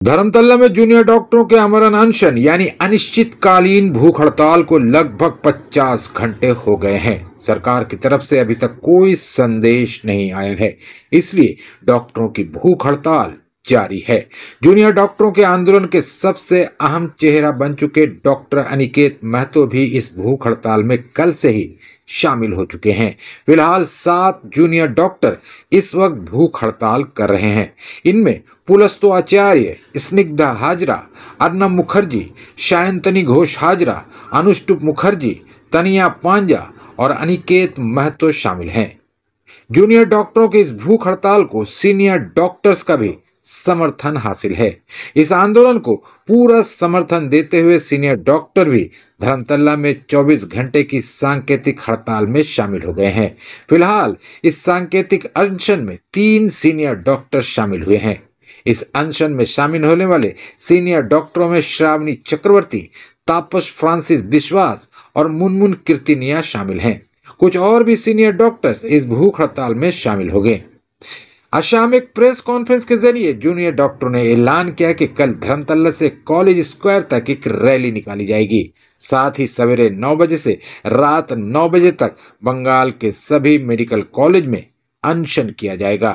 धर्मतल्ला में जूनियर डॉक्टरों के आमरण अनशन यानी अनिश्चितकालीन भूख हड़ताल को लगभग 50 घंटे हो गए हैं। सरकार की तरफ से अभी तक कोई संदेश नहीं आया है, इसलिए डॉक्टरों की भूख हड़ताल जारी है। जूनियर डॉक्टरों के आंदोलन के सबसे अहम चेहरा बन चुके डॉक्टर अनिकेत महतो भी इस भूख हड़ताल में कल से ही शामिल हो चुके हैं। फिलहाल 7 जूनियर डॉक्टर इस वक्त भूख हड़ताल कर रहे हैं। इनमें पुलस्तो आचार्य, स्निग्धा हाजरा, अर्नब मुखर्जी, सायंतनी घोष हाजरा, अनुष्टुप मुखर्जी, तनिया पांजा और अनिकेत महतो शामिल हैं। जूनियर डॉक्टरों के इस भूख हड़ताल को सीनियर डॉक्टर्स का भी समर्थन हासिल है। इस आंदोलन को पूरा समर्थन देते हुए सीनियर डॉक्टर भी धर्मतल्ला में 24 घंटे की सांकेतिक हड़ताल में शामिल हो गए हैं। फिलहाल इस सांकेतिक अनशन में 3 सीनियर डॉक्टर शामिल हुए हैं। इस अनशन में शामिल होने वाले सीनियर डॉक्टरों में श्रावणी चक्रवर्ती, तापस फ्रांसिस विश्वास और मुनमुन कीर्तिनिया शामिल हैं। कुछ और भी सीनियर डॉक्टर्स इस भूख हड़ताल में शामिल हो गए। आज शाम एक प्रेस कॉन्फ्रेंस के जरिए जूनियर डॉक्टरों ने ऐलान किया कि कल धर्मतल्ला से कॉलेज स्क्वायर तक एक रैली निकाली जाएगी। साथ ही सवेरे 9 बजे से रात 9 बजे तक बंगाल के सभी मेडिकल कॉलेज में अनशन किया जाएगा।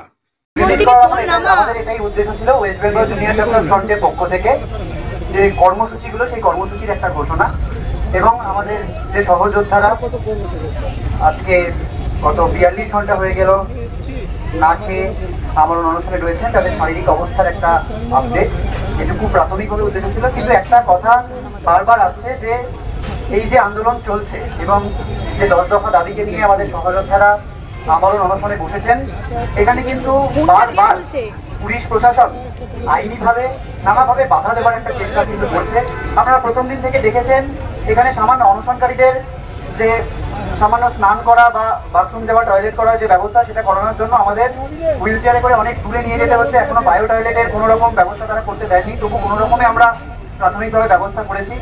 না খেয়ে আমরণ অনশনে রয়েছেন, তাদের শারীরিক অবস্থার একটা আপডেট, এটুকু প্রাথমিকভাবে উদ্দেশ্য ছিল। কিন্তু একটা কথা বারবার আসছে যে এই যে আন্দোলন চলছে এবং যে 10 দফা দাবিকে নিয়ে আমাদের সহযোদ্ধারা আমরণ অনশনে বসেছেন, এখানে কিন্তু বারবার পুলিশ প্রশাসন আইনিভাবে নানাভাবে বাধা দেওয়ার একটা চেষ্টা কিন্তু করছে। আপনারা প্রথম দিন থেকে দেখেছেন এখানে সামান্য অনশনকারীদের যে সামান্য স্নান করা বা বাথরুম যাওয়া, টয়লেট করার যে ব্যবস্থা, সেটা করানোর জন্য আমাদের হুইল চেয়ারে করে অনেক দূরে নিয়ে যেতে হচ্ছে। এখনো বায়ো টয়লেটের কোনো রকম ব্যবস্থা তারা করতে দেয়নি, তবু কোনো রকমে আমরা প্রাথমিকভাবে ব্যবস্থা করেছি।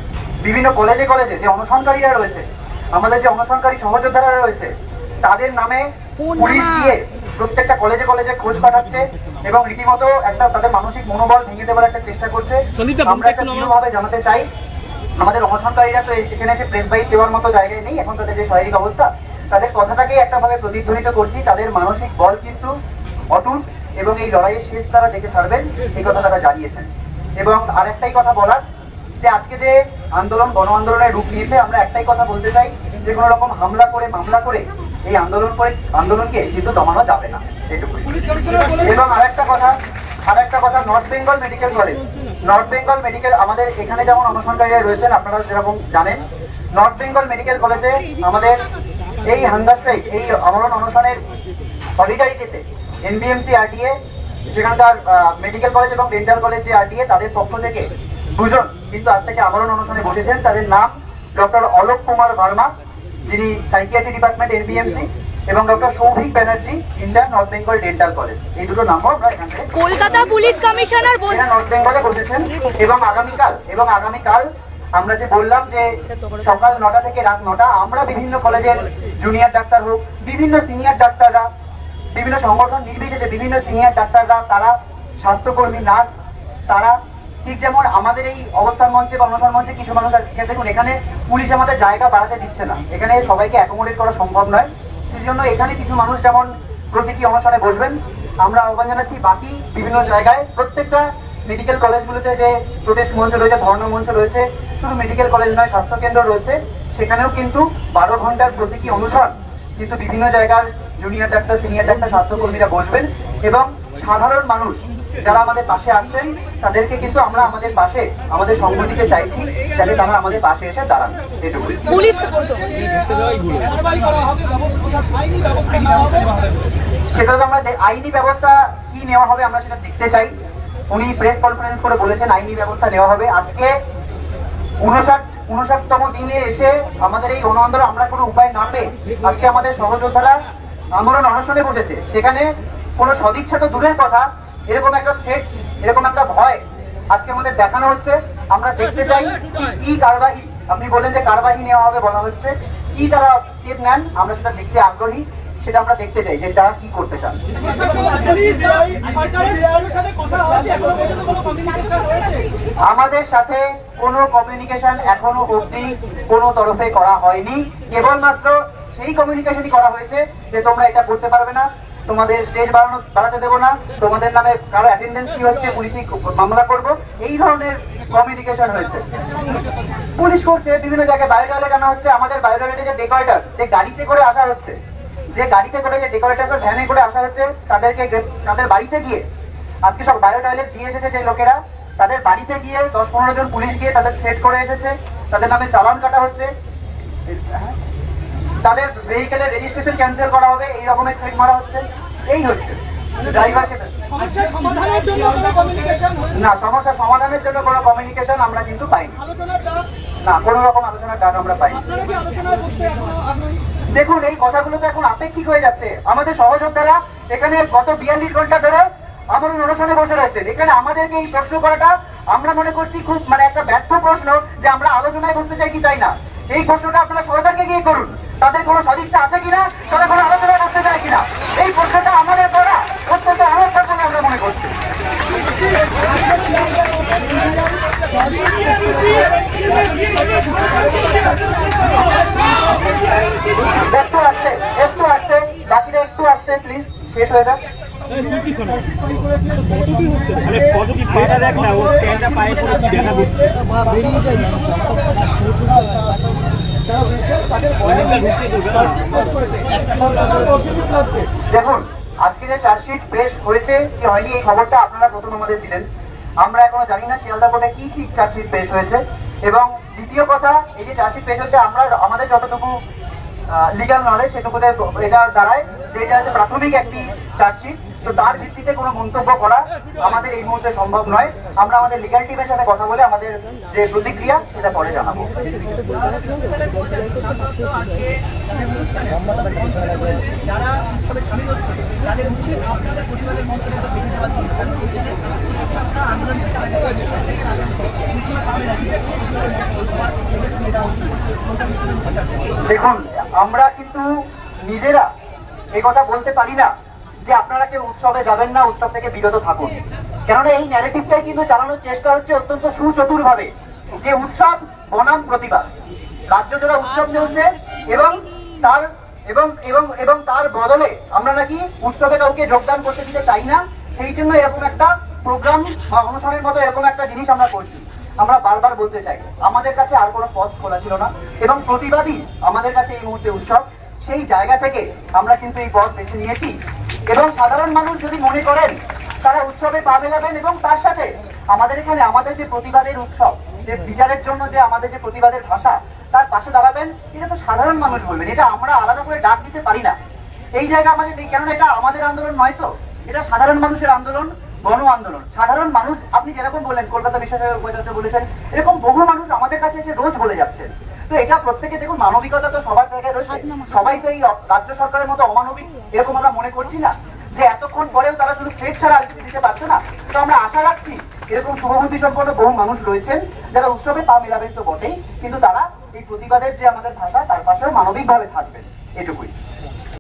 বিভিন্ন কলেজে কলেজে যে অনশনকারীরা রয়েছে, আমাদের যে অনশনকারী সহযোদ্ধারা রয়েছে, তাদের নামে পুলিশ দিয়ে প্রত্যেকটা কলেজে কলেজে খোঁজ পাঠাচ্ছে এবং রীতিমতো একটা তাদের মানসিক মনোবল ভেঙে দেওয়ার একটা চেষ্টা করছে। আমরা একটা দৃঢ়ভাবে জানাতে চাই, আমাদের অনশনকারীরা তো এখানে এসে প্রেস বাইট দেওয়ার মতো জায়গায় নেই। এখন তাদের যে শারীরিক অবস্থা, তাদের কথাটাকেই একটা ভাবে প্রতিধ্বনিত করছি, তাদের মানসিক বল কিন্তু অটুট এবং এই লড়াইয়ের শেষ তারা দেখে ছাড়বেন, এই কথা তারা জানিয়েছেন। এবং আরেকটাই কথা বলার যে আজকে যে আন্দোলন গণ আন্দোলনের রূপ নিয়েছে, আমরা একটাই কথা বলতে চাই যে কোনো রকম হামলা করে মামলা করে এই আন্দোলনকে কিন্তু দমানো যাবে না, সেটুকুই। এবং আরেকটা কথা, north Bengal medical college, north Bengal medical আমাদের এখানে যেমন অনশনকারীরা রয়েছেন, আপনারা যেরকম জানেন, নর্থ বেঙ্গল মেডিকেল কলেজে আমাদের এই হাঙ্গার স্ট্রাইক, এই আমরণ অনশনের সলিডারিটিতে এনবিএমসি আরটিএ, সেখানকার মেডিকেল কলেজ এবং ডেন্টাল কলেজ যে আরটিএ, তাদের পক্ষ থেকে 2 জন কিন্তু আজ থেকে আমরণ অনশনে বসেছেন। তাদের নাম ডক্টর অলোক কুমার ভার্মা, যিনি সাইকিয়াট্রি ডিপার্টমেন্ট এনবিএমসি, এবং doctor Souvik Banerjee, intern north Bengal dental college. এই দুটো নামও আমরা এখান থেকে কলকাতা পুলিশ কমিশনার নর্থ বেঙ্গলে বসেছেন। এবং আগামীকাল আমরা যে বললাম যে সকাল 9টা থেকে রাত 9টা আমরা বিভিন্ন কলেজের জুনিয়র ডাক্তার হোক, বিভিন্ন সিনিয়র ডাক্তাররা, বিভিন্ন সংগঠন নির্বিশেষে বিভিন্ন সিনিয়র ডাক্তাররা, তারা স্বাস্থ্যকর্মী, নার্স, তারা ঠিক যেমন আমাদের এই অবস্থান মঞ্চে বা অনশন মঞ্চে কিছু মানুষ দেখুন, এখানে পুলিশ আমাদের জায়গা বাড়াতে দিচ্ছে না, এখানে সবাইকে অ্যাকোমোডেট করা সম্ভব নয়। সেই জন্য এখানে কিছু মানুষ যেমন প্রতীকী অনশনে বসবেন, আমরা আহ্বান জানাচ্ছি বাকি বিভিন্ন জায়গায়, প্রত্যেকটা মেডিকেল কলেজগুলোতে যে প্রোটেস্ট মঞ্চ রয়েছে, ধর্ণা মঞ্চ রয়েছে, শুধু মেডিকেল কলেজ নয়, স্বাস্থ্যকেন্দ্র রয়েছে, সেখানেও কিন্তু 12 ঘন্টার প্রতীকী অনুসরণ কিন্তু বিভিন্ন জায়গার জুনিয়র ডাক্তার, সিনিয়র ডাক্তার, স্বাস্থ্যকর্মীরা বসবেন। এবং সাধারণ মানুষ যারা আমাদের পাশে আসছেন, তাদেরকে কিন্তু আমরা আমাদের পাশে, আমাদের সংগঠিতে চাইছি, যাতে তারা আমাদের পাশে এসে দাঁড়ান। এটুকু। সেটা তো আমরা আইনি ব্যবস্থা কি নেওয়া হবে আমরা সেটা দেখতে চাই। উনি প্রেস কনফারেন্স করে বলেছেন আইনি ব্যবস্থা নেওয়া হবে। আজকে 59তম দিনে এসে আমাদের এই গণ আন্দোলন আমরা কোনো উপায় না পেয়ে আজকে আমাদের সহযোদ্ধারা আমরণ অনশনে বসেছে। সেখানে কোনো সদিচ্ছা তো দূরের কথা, এরকম একটা থ্রেট, এরকম একটা ভয় আজকে আমাদের দেখানো হচ্ছে। আমরা দেখতে চাই কি কারবাহি, আপনি বলেন যে কারবাহি নেওয়া হবে বলা হচ্ছে, কি তারা স্টেপ নেন, আমরা সেটা দেখতে আগ্রহী। সেটা আমরা দেখতে চাই যে তারা কি করতে চান। আমাদের সাথে কোনো কমিউনিকেশন এখনো অবধি কোনো তরফে করা হয়নি, কেবলমাত্র সেই কমিউনিকেশনই করা হয়েছে যে তোমরা এটা করতে পারবে না, তোমাদের স্টেজ বাড়াতে দেবো না, তোমাদের নামে কারো অ্যাটেন্ডেন্স কি হচ্ছে পুলিশই মামলা করবো, এই ধরনের কমিউনিকেশন হয়েছে। পুলিশ করছে বিভিন্ন জায়গায় বায়োটয়লেট আনা হচ্ছে, আমাদের বায়োটয়লেটে যে ডেকোরেটর যে গাড়িতে করে আসা হচ্ছে, যে গাড়িতে করে যে ডেকোরেটর ভ্যানে করে আসা হচ্ছে, তাদেরকে তাদের বাড়িতে গিয়ে আজকে সব বায়োটয়লেট দিয়ে এসেছে যে লোকেরা, তাদের বাড়িতে গিয়ে 10-15 জন পুলিশ গিয়ে তাদের থ্রেট করে এসেছে, তাদের নামে চালান কাটা হচ্ছে, তাদের ভেহিকেলের রেজিস্ট্রেশন ক্যান্সেল করা হবে, এই রকমের থ্রেট মারা হচ্ছে। এই হচ্ছে ড্রাইভারকে সমস্যা সমাধানের জন্য কোনো কমিউনিকেশন আমরা কিন্তু পাইনি, না কোনো রকম আলোচনার ডাক আমরা পাইনি। দেখুন এই কথাগুলো তো এখন আপেক্ষিক হয়ে যাচ্ছে। আমাদের সহযোদ্ধারা এখানে গত 42 ঘন্টা ধরে আমার অনশনে বসে রয়েছেন, এখানে আমাদেরকে এই প্রশ্ন করাটা আমরা মনে করছি খুব একটা ব্যর্থ প্রশ্ন, যে আমরা আলোচনায় বলতে চাই কি চাই না। এই প্রশ্নটা আপনারা সরকারকে গিয়ে করুন, তাদের কোনো সদিচ্ছা আছে কিনা, তারা কোনো আলোচনায় বলতে চায় কিনা। এই প্রশ্নটা আমাদের করা অত্যন্ত অনর্থক বলে আমরা মনে করছি। একটু আসতে বাকিরা একটু আসতে প্লিজ, শেষ হয়ে যাক। দেখুন আজকে যে চার্জশিট পেশ হয়েছে কি হয়নি এই খবরটা আপনারা প্রথম আমাদের দিলেন, আমরা এখনো জানি না শিয়ালদা কোর্টে কি ঠিক চার্জশিট পেশ হয়েছে। এবং দ্বিতীয় কথা, এই যে চার্জশিট পেশ হয়েছে আমরা আমাদের যতটুকু লিগ্যাল নলেজ সেটুকুতে এটা দাঁড়ায় যে এটা হচ্ছে প্রাথমিক একটি চার্জশিট, তো তার ভিত্তিতে কোনো মন্তব্য করা আমাদের এই মুহূর্তে সম্ভব নয়। আমরা আমাদের লিগ্যাল টিমের সাথে কথা বলে আমাদের যে প্রতিক্রিয়া সেটা পরে জানাবো। দেখুন আমরা কিন্তু নিজেরা এই কথা বলতে পারি না যে আপনারা কেউ উৎসবে যাবেন না, উৎসব থেকে বিরত থাকুন, কেননা এই ন্যারেটিভটাই কিন্তু চালানোর চেষ্টা হচ্ছে অত্যন্ত সুচতুর ভাবে, যে উৎসব বনাম প্রতিবাদ, রাজ্য জোড়া উৎসব চলছে এবং তার বদলে আমরা নাকি উৎসবে কাউকে যোগদান করতে দিতে চাই না, সেই জন্য এরকম একটা প্রোগ্রাম বা অনুষ্ঠানের মতো এরকম একটা জিনিস আমরা করছি। আমরা বারবার বলতে চাই আমাদের কাছে আর কোনো পথ খোলা ছিল না এবং প্রতিবাদী আমাদের কাছে এই মুহূর্তে উৎসব, সেই জায়গা থেকে আমরা কিন্তু এই পথ বেছে নিয়েছি। এবং সাধারণ মানুষ যদি মনে করেন তারা উৎসবে পা মেলাবেন এবং তার সাথে আমাদের এখানে আমাদের যে প্রতিবাদের উৎসব, যে বিচারের জন্য যে আমাদের যে প্রতিবাদের ভাষা, তার পাশে দাঁড়াবেন, এটা তো সাধারণ মানুষ বলবেন, এটা আমরা আলাদা করে ডাক দিতে পারি না। এই জায়গা আমাদের নেই, কেননা এটা আমাদের আন্দোলন নয়, তো এটা সাধারণ মানুষের আন্দোলন, গণ আন্দোলন। সাধারণ মানুষ আপনি যেরকম বললেন কলকাতা বিশ্ববিদ্যালয়ের উপাচার্য বলেছেন, এরকম বহু মানুষ আমাদের কাছে এসে রোজ বলে যাচ্ছেন। তো এটা প্রত্যেকে দেখুন, মানবিকতা তো সবার জায়গায় রয়েছে, সবাই তো এই রাজ্য সরকারের মতো অমানবিক এরকম আমরা মনে করছি না, যে এতক্ষণ পরেও তারা শুধু থ্রেট ছাড়া আর কিছু দিতে পারছে না। তো আমরা আশা রাখছি এরকম শুভবুদ্ধি সম্পন্ন বহু মানুষ রয়েছেন যারা উৎসবে পা মেলাবেন তো বটেই, কিন্তু তারা এই প্রতিবাদের যে আমাদের ভাষা তার পাশেও মানবিকভাবে থাকবেন, এটুকুই।